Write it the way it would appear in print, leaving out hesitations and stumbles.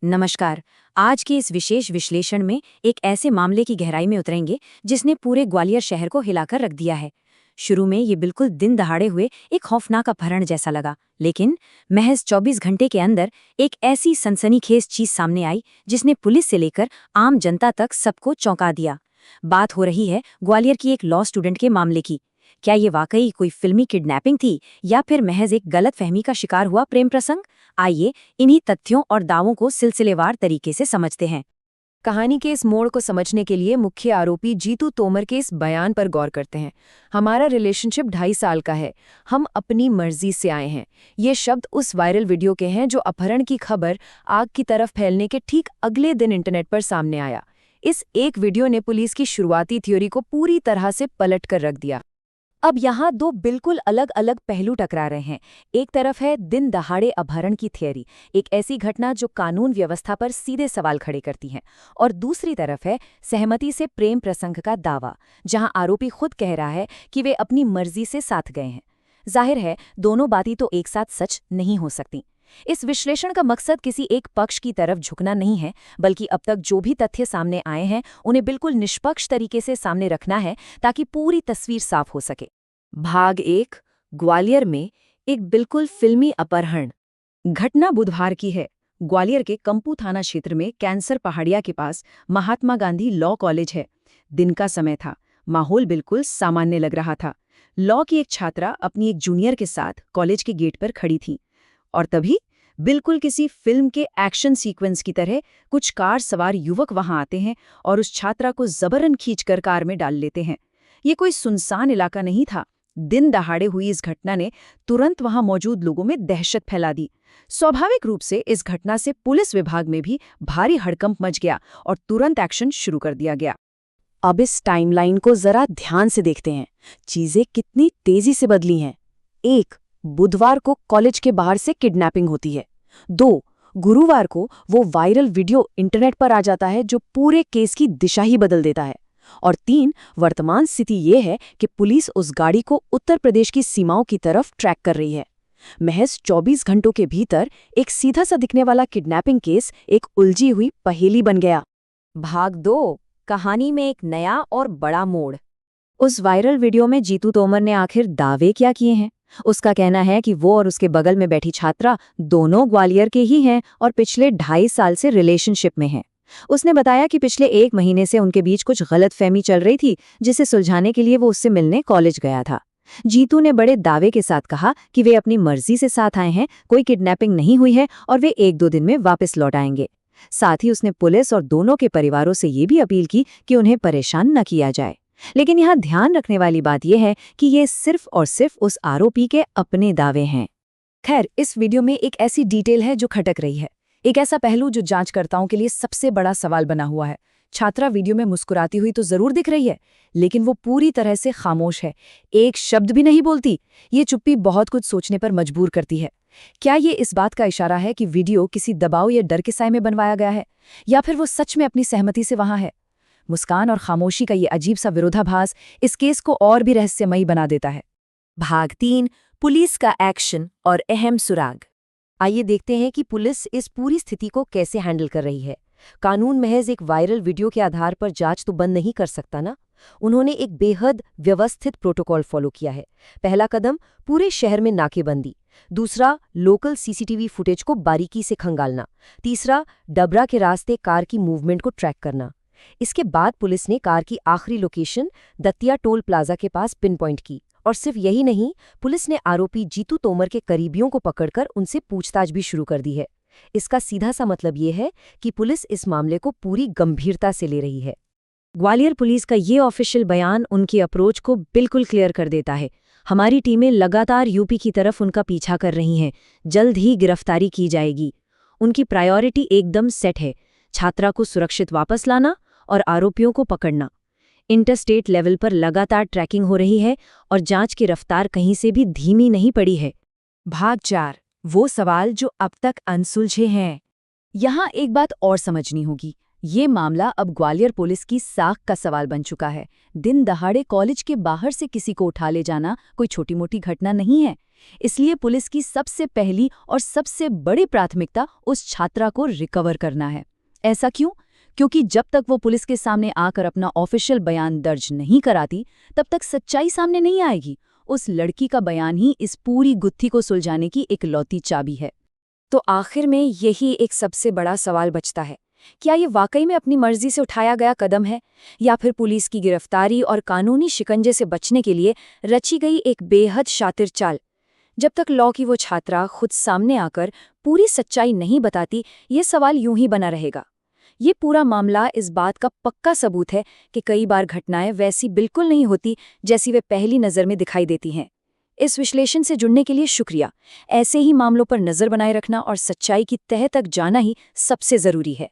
नमस्कार। आज के इस विशेष विश्लेषण में एक ऐसे मामले की गहराई में उतरेंगे जिसने पूरे ग्वालियर शहर को हिलाकर रख दिया है। शुरू में ये बिल्कुल दिन दहाड़े हुए एक खौफनाक अपहरण जैसा लगा, लेकिन महज 24 घंटे के अंदर एक ऐसी सनसनीखेज चीज सामने आई जिसने पुलिस से लेकर आम जनता तक सबको चौंका दिया। बात हो रही है ग्वालियर की एक लॉ स्टूडेंट के मामले की। क्या ये वाकई कोई फिल्मी किडनैपिंग थी या फिर महज एक गलतफहमी का शिकार हुआ प्रेम प्रसंग? आइए इन्हीं तथ्यों और दावों को सिलसिलेवार तरीके से समझते हैं। कहानी के इस मोड़ को समझने के लिए मुख्य आरोपी जीतू तोमर के इस बयान पर गौर करते हैं। हमारा रिलेशनशिप 2.5 साल का है, हम अपनी मर्जी से आए हैं। ये शब्द उस वायरल वीडियो के हैं जो अपहरण की खबर आग की तरफ फैलने के ठीक अगले दिन इंटरनेट पर सामने आया। इस एक वीडियो ने पुलिस की शुरुआती थ्योरी को पूरी तरह से पलट कर रख दिया। अब यहाँ दो बिल्कुल अलग अलग पहलू टकरा रहे हैं। एक तरफ है दिन दहाड़े अपहरण की थियरी, एक ऐसी घटना जो कानून व्यवस्था पर सीधे सवाल खड़े करती है, और दूसरी तरफ है सहमति से प्रेम प्रसंग का दावा, जहां आरोपी खुद कह रहा है कि वे अपनी मर्जी से साथ गए हैं। जाहिर है दोनों बातें तो एक साथ सच नहीं हो सकती। इस विश्लेषण का मकसद किसी एक पक्ष की तरफ झुकना नहीं है, बल्कि अब तक जो भी तथ्य सामने आए हैं उन्हें बिल्कुल निष्पक्ष तरीके से सामने रखना है ताकि पूरी तस्वीर साफ हो सके। भाग 1। ग्वालियर में एक बिल्कुल फिल्मी अपहरण। घटना बुधवार की है। ग्वालियर के कंपू थाना क्षेत्र में कैंसर पहाड़िया के पास महात्मा गांधी लॉ कॉलेज है। दिन का समय था, माहौल बिल्कुल सामान्य लग रहा था। लॉ की एक छात्रा अपनी एक जूनियर के साथ कॉलेज के गेट पर खड़ी थी, और तभी बिल्कुल किसी फिल्म के एक्शन सीक्वेंस की तरह कुछ कार सवार युवक वहां आते हैं और उस छात्रा को जबरन खींचकर कार में डाल लेते हैं। ये कोई सुनसान इलाका नहीं था। दिन दहाड़े हुई इस घटना ने तुरंत वहां मौजूद लोगों में दहशत फैला दी। स्वाभाविक रूप से इस घटना से पुलिस विभाग में भी भारी हड़कंप मच गया और तुरंत एक्शन शुरू कर दिया गया। अब इस टाइमलाइन को जरा ध्यान से देखते हैं, चीजें कितनी तेजी से बदली हैं। 1. बुधवार को कॉलेज के बाहर से किडनैपिंग होती है। 2. गुरुवार को वो वायरल वीडियो इंटरनेट पर आ जाता है जो पूरे केस की दिशा ही बदल देता है। और 3. वर्तमान स्थिति ये है कि पुलिस उस गाड़ी को उत्तर प्रदेश की सीमाओं की तरफ ट्रैक कर रही है। महज 24 घंटों के भीतर एक सीधा सा दिखने वाला किडनैपिंग केस एक उलझी हुई पहेली बन गया। भाग 2। कहानी में एक नया और बड़ा मोड़। उस वायरल वीडियो में जीतू तोमर ने आखिर दावे क्या किए हैं? उसका कहना है कि वो और उसके बगल में बैठी छात्रा दोनों ग्वालियर के ही हैं और पिछले 2.5 साल से रिलेशनशिप में हैं। उसने बताया कि पिछले 1 महीने से उनके बीच कुछ गलतफहमी चल रही थी, जिसे सुलझाने के लिए वो उससे मिलने कॉलेज गया था। जीतू ने बड़े दावे के साथ कहा कि वे अपनी मर्जी से साथ आए हैं, कोई किडनैपिंग नहीं हुई है और वे 1-2 दिन में वापस लौट आएंगे। साथ ही उसने पुलिस और दोनों के परिवारों से ये भी अपील की कि उन्हें परेशान न किया जाए। लेकिन यहाँ ध्यान रखने वाली बात यह है कि ये सिर्फ और सिर्फ उस आरोपी के अपने दावे हैं। खैर, इस वीडियो में एक ऐसी डिटेल है जो खटक रही है, एक ऐसा पहलू जो जांचकर्ताओं के लिए सबसे बड़ा सवाल बना हुआ है। छात्रा वीडियो में मुस्कुराती हुई तो जरूर दिख रही है, लेकिन वो पूरी तरह से खामोश है, एक शब्द भी नहीं बोलती। ये चुप्पी बहुत कुछ सोचने पर मजबूर करती है। क्या ये इस बात का इशारा है कि वीडियो किसी दबाव या डर के साए में बनवाया गया है, या फिर वो सच में अपनी सहमति से वहां है? मुस्कान और खामोशी का ये अजीब सा विरोधाभास इस केस को और भी रहस्यमयी बना देता है। भाग 3। पुलिस का एक्शन और अहम सुराग। आइए देखते हैं कि पुलिस इस पूरी स्थिति को कैसे हैंडल कर रही है। कानून महज एक वायरल वीडियो के आधार पर जांच तो बंद नहीं कर सकता ना। उन्होंने एक बेहद व्यवस्थित प्रोटोकॉल फॉलो किया है। पहला कदम, पूरे शहर में नाकेबंदी। दूसरा, लोकल सीसीटीवी फुटेज को बारीकी से खंगालना। तीसरा, डबरा के रास्ते कार की मूवमेंट को ट्रैक करना। इसके बाद पुलिस ने कार की आखिरी लोकेशन दतिया टोल प्लाजा के पास पिन पॉइंट की। और सिर्फ यही नहीं, पुलिस ने आरोपी जीतू तोमर के करीबियों को पकड़कर उनसे पूछताछ भी शुरू कर दी है। इसका सीधा सा मतलब ये है कि पुलिस इस मामले को पूरी गंभीरता से ले रही है। ग्वालियर पुलिस का ये ऑफिशियल बयान उनकी अप्रोच को बिल्कुल क्लियर कर देता है। हमारी टीमें लगातार यूपी की तरफ उनका पीछा कर रही हैं, जल्द ही गिरफ्तारी की जाएगी। उनकी प्रायोरिटी एकदम सेट है, छात्रा को सुरक्षित वापस लाना और आरोपियों को पकड़ना। इंटरस्टेट लेवल पर लगातार ट्रैकिंग हो रही है और जांच की रफ्तार कहीं से भी धीमी नहीं पड़ी है। भाग 4। वो सवाल जो अब तक अनसुलझे हैं। यहाँ एक बात और समझनी होगी, ये मामला अब ग्वालियर पुलिस की साख का सवाल बन चुका है। दिन दहाड़े कॉलेज के बाहर से किसी को उठा ले जाना कोई छोटी-मोटी घटना नहीं है। इसलिए पुलिस की सबसे पहली और सबसे बड़ी प्राथमिकता उस छात्रा को रिकवर करना है। ऐसा क्यों? क्योंकि जब तक वो पुलिस के सामने आकर अपना ऑफिशियल बयान दर्ज नहीं कराती, तब तक सच्चाई सामने नहीं आएगी। उस लड़की का बयान ही इस पूरी गुत्थी को सुलझाने की इकलौती चाबी है। तो आखिर में यही एक सबसे बड़ा सवाल बचता है, क्या ये वाकई में अपनी मर्जी से उठाया गया कदम है, या फिर पुलिस की गिरफ्तारी और कानूनी शिकंजे से बचने के लिए रची गई एक बेहद शातिर चाल? जब तक लॉ की वो छात्रा खुद सामने आकर पूरी सच्चाई नहीं बताती, ये सवाल यूं ही बना रहेगा। ये पूरा मामला इस बात का पक्का सबूत है कि कई बार घटनाएं वैसी बिल्कुल नहीं होती जैसी वे पहली नज़र में दिखाई देती हैं। इस विश्लेषण से जुड़ने के लिए शुक्रिया। ऐसे ही मामलों पर नज़र बनाए रखना और सच्चाई की तह तक जाना ही सबसे ज़रूरी है।